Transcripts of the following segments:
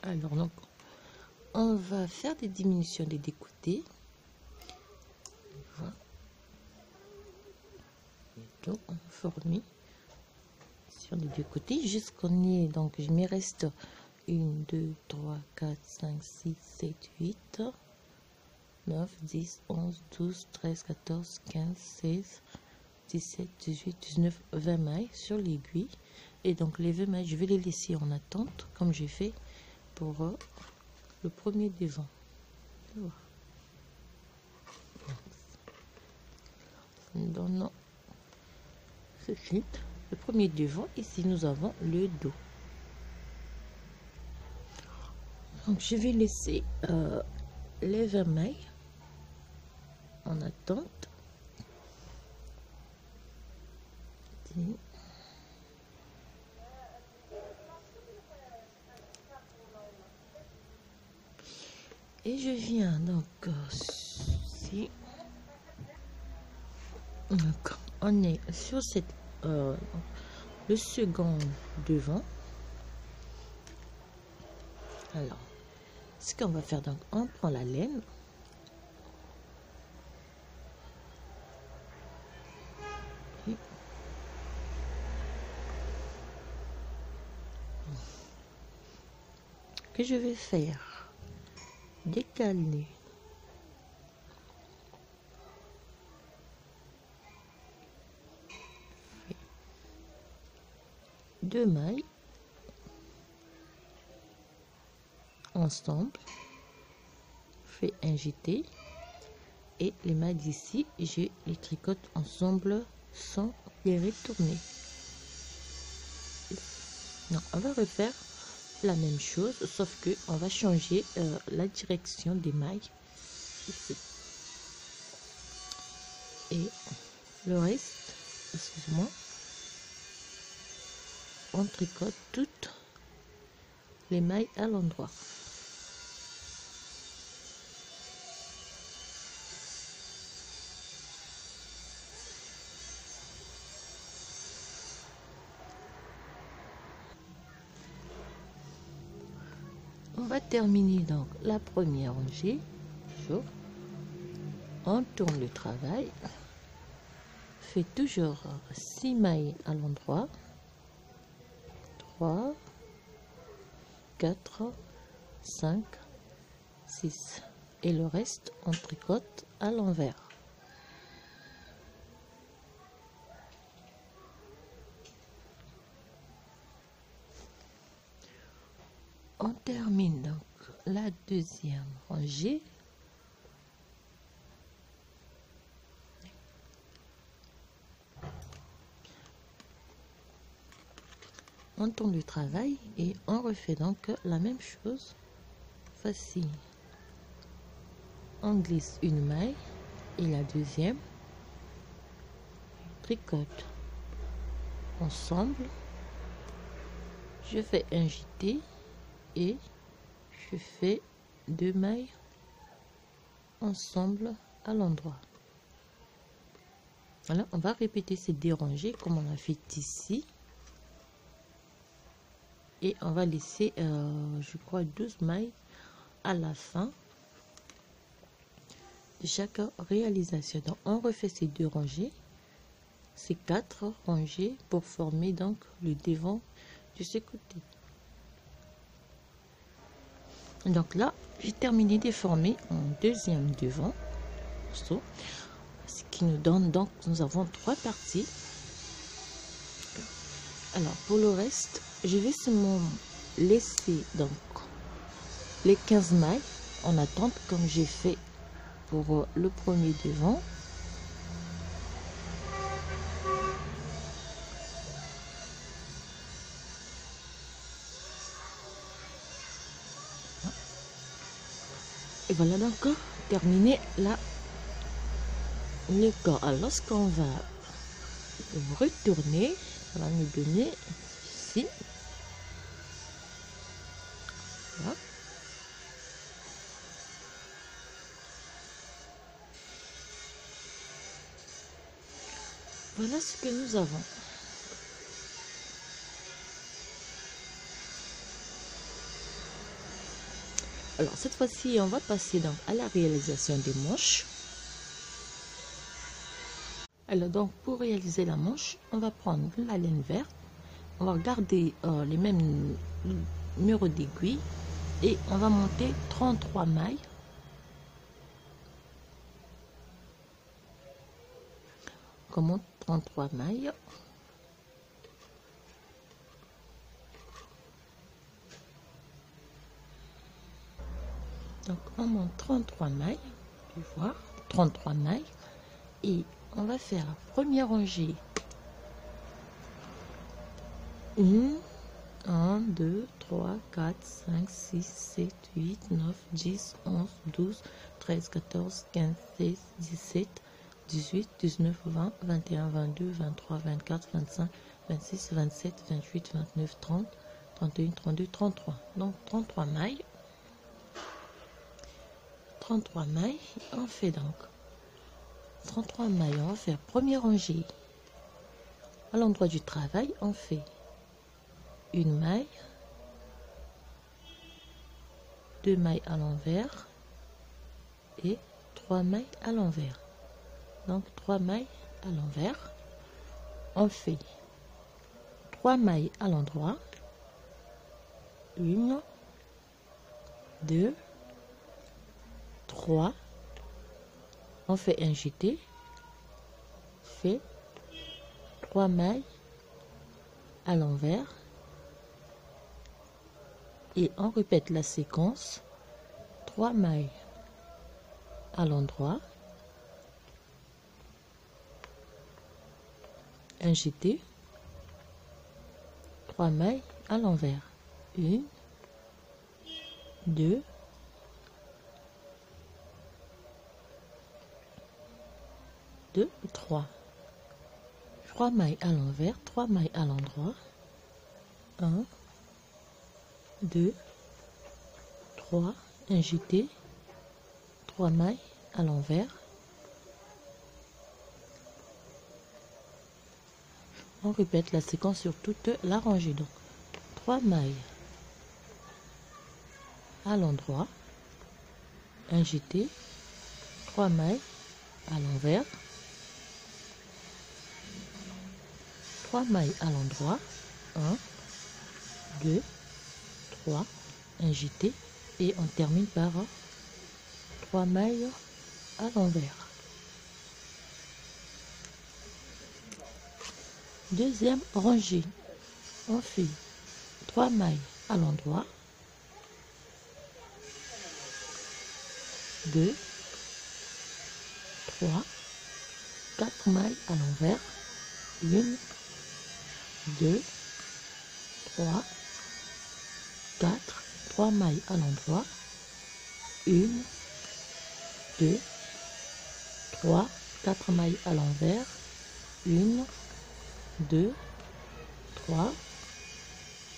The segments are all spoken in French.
Alors donc on va faire des diminutions des décotés. Voilà. Donc on forme sur les deux côtés jusqu'on y est. Donc il me reste 1 2 3 4 5 6 7 8 9 10 11 12 13 14 15 16 17 18 19 20 mailles sur l'aiguille. Et donc les 20 mailles je vais les laisser en attente comme j'ai fait pour le premier devant. Voilà. Donnons ce suite le premier devant. Ici nous avons le dos. Donc je vais laisser les 20 mailles en attente. Et je viens donc si on est sur cette le second devant. Alors ce qu'on va faire, donc on prend la laine et que je vais faire décaler deux mailles ensemble, fais un jeté et les mailles d'ici je les tricote ensemble sans les retourner. Non, on va refaire la même chose sauf que on va changer la direction des mailles ici et le reste, excuse-moi, on tricote toutes les mailles à l'endroit. On va terminer donc la première rangée. On tourne le travail, fait toujours 6 mailles à l'endroit, 3 4 5 6 et le reste on tricote à l'envers. On termine donc la deuxième rangée. On tourne le travail et on refait donc la même chose. Voici, on glisse une maille et la deuxième, tricote ensemble, je fais un jeté et je fais deux mailles ensemble à l'endroit. Voilà, on va répéter ces deux rangées comme on a fait ici et on va laisser je crois 12 mailles à la fin de chaque réalisation. Donc on refait ces deux rangées, ces 4 rangées pour former donc le devant de ce côté. Donc là j'ai terminé de former un deuxième devant, ce qui nous donne donc nous avons 3 parties. Alors pour le reste je vais seulement laisser donc les 15 mailles en attente comme j'ai fait pour le premier devant. Et voilà donc terminé le corps. Alors lorsqu'on va retourner, ça va nous donner ici. Voilà. Voilà ce que nous avons. Alors cette fois-ci, on va passer donc à la réalisation des manches. Alors donc pour réaliser la manche, on va prendre la laine verte, on va garder les mêmes numéros d'aiguille et on va monter 33 mailles. On monte 33 mailles. Donc on monte 33 mailles, tu vois, 33 mailles, et on va faire la première rangée. 1, 2, 3, 4, 5, 6, 7, 8, 9, 10, 11, 12, 13, 14, 15, 16, 17, 18, 19, 20, 21, 22, 23, 24, 25, 26, 27, 28, 29, 30, 31, 32, 33. Donc 33 mailles. 33 mailles, on fait donc 33 mailles, on va faire première rangée. À l'endroit du travail, on fait une maille, 2 mailles à l'envers et 3 mailles à l'envers. Donc 3 mailles à l'envers, on fait 3 mailles à l'endroit, 1, 2, 3, on fait un jeté, fait 3 mailles à l'envers et on répète la séquence, 3 mailles à l'endroit, un jeté, 3 mailles à l'envers, 1, 2, 3. 3 mailles à l'envers, 3 mailles à l'endroit, 1, 2, 3, un jeté, 3 mailles à l'envers. On répète la séquence sur toute la rangée. Donc 3 mailles à l'endroit, un jeté, 3 mailles à l'envers, 3 mailles à l'endroit, 1, 2, 3, un jeté et on termine par 3 mailles à l'envers. Deuxième rangée, on fait 3 mailles à l'endroit, 2, 3, 4 mailles à l'envers, 1, 2, 3, 4, 3 mailles à l'endroit, 1, 2, 3, 4 mailles à l'envers, 1, 2, 3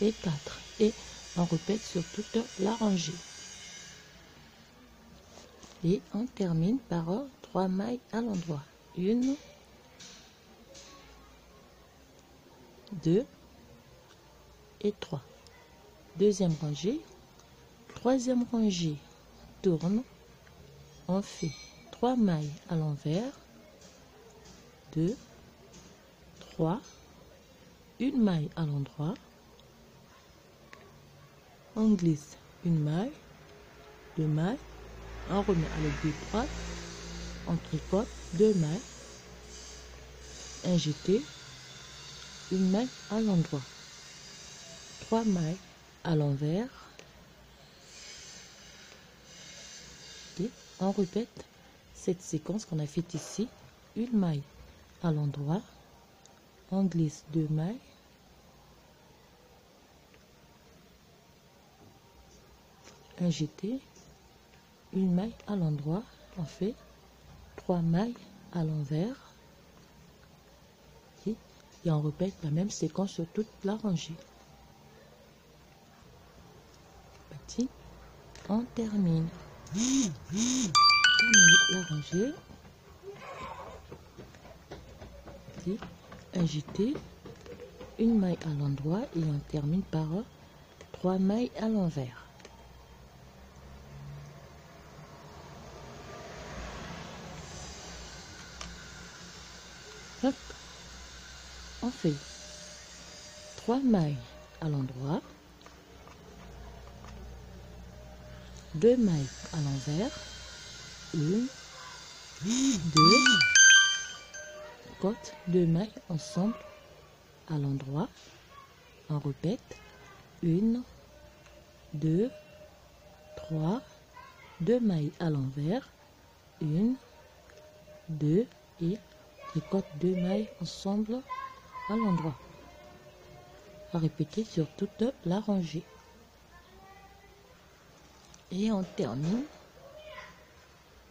et 4. Et on répète sur toute la rangée. Et on termine par 3 mailles à l'endroit. 1, 2 et 3. Deuxième rangée. Troisième rangée. Tourne. On fait 3 mailles à l'envers. 2, 3, une maille à l'endroit. On glisse une maille, 2 mailles. On remet à l'aiguille droite. On tricote 2 mailles. Un jeté. Une maille à l'endroit, 3 mailles à l'envers et on répète cette séquence qu'on a faite ici, une maille à l'endroit, on glisse 2 mailles, un jeté, une maille à l'endroit, on fait 3 mailles à l'envers. Et on répète la même séquence sur toute la rangée. Petit, on termine. La rangée. Petit, un jeté, une maille à l'endroit et on termine par 3 mailles à l'envers. on fait 3 mailles à l'endroit, 2 mailles à l'envers, 1, 2, côte, 2 mailles ensemble à l'endroit, on répète, 1, 2, 3, 2 mailles à l'envers, 1, 2 et tricote 2 mailles ensemble à l'endroit. À répéter sur toute la rangée. Et on termine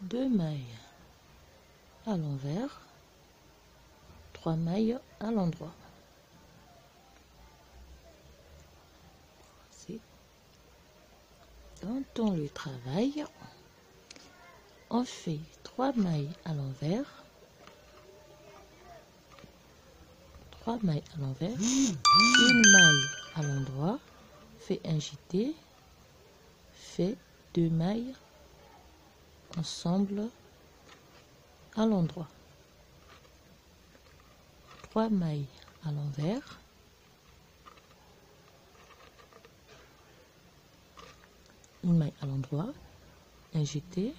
2 mailles à l'envers, 3 mailles à l'endroit. Quand on le travaille, on fait 3 mailles à l'envers, 3 mailles à l'envers, 1 maille à l'endroit, fait un jeté, fait 2 mailles ensemble à l'endroit, 3 mailles à l'envers, 1 maille à l'endroit, un jeté,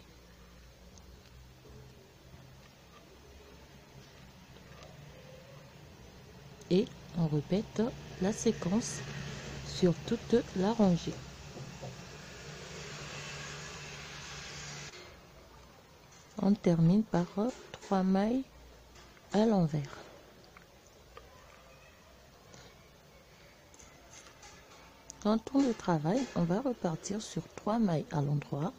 et on répète la séquence sur toute la rangée. On termine par 3 mailles à l'envers. Quand on le travaille, on va repartir sur 3 mailles à l'endroit.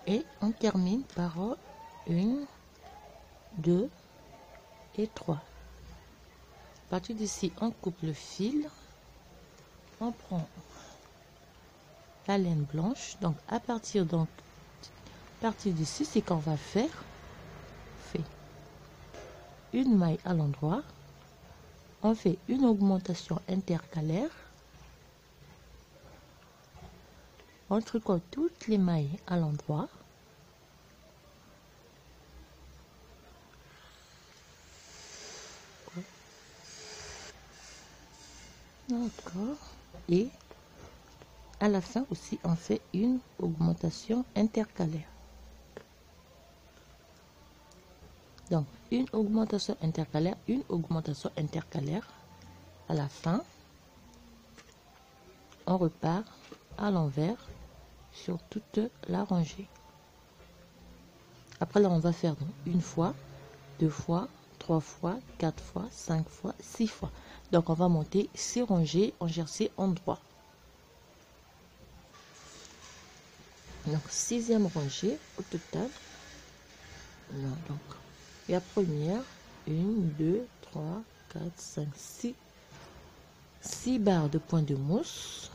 Et on termine par 1, 2 et 3. À partir d'ici, on coupe le fil, on prend la laine blanche. Donc à partir d'ici, c'est qu'on va faire, on fait une maille à l'endroit, on fait une augmentation intercalaire, on tricote toutes les mailles à l'endroit, d'accord, et à la fin aussi on fait une augmentation intercalaire. Donc une augmentation intercalaire, une augmentation intercalaire. À la fin, on repart à l'envers sur toute la rangée. Après là, on va faire donc 1 fois, 2 fois, 3 fois, 4 fois, 5 fois, 6 fois. Donc on va monter 6 rangées en jersey en droit. Donc 6e rangée au total. Là, donc la première, 1, 2, 3, 4, 5, 6 barres de point de mousse.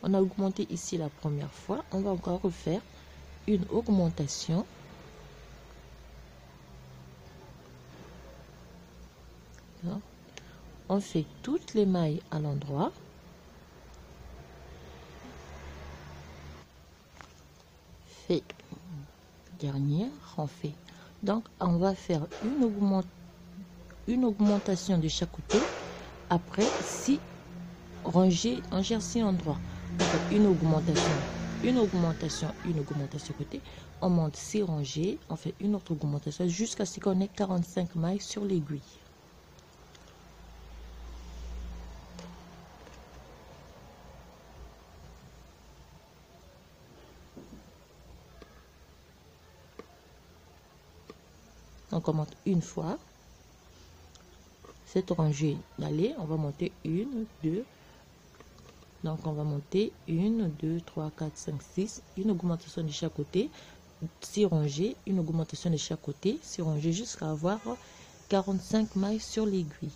On a augmenté ici la première fois, on va encore refaire une augmentation. Alors, on fait toutes les mailles à l'endroit. Fait dernière, on fait. Donc on va faire une augmentation de chaque côté. Après 6 rangées en jersey en droit. Une augmentation côté. On monte 6 rangées, on fait une autre augmentation jusqu'à ce qu'on ait 45 mailles sur l'aiguille. Donc on monte une fois. Cette rangée d'aller, on va monter 1, 2. Donc on va monter 1, 2, 3, 4, 5, 6. Une augmentation de chaque côté. 6 rangées, une augmentation de chaque côté. 6 rangées jusqu'à avoir 45 mailles sur l'aiguille.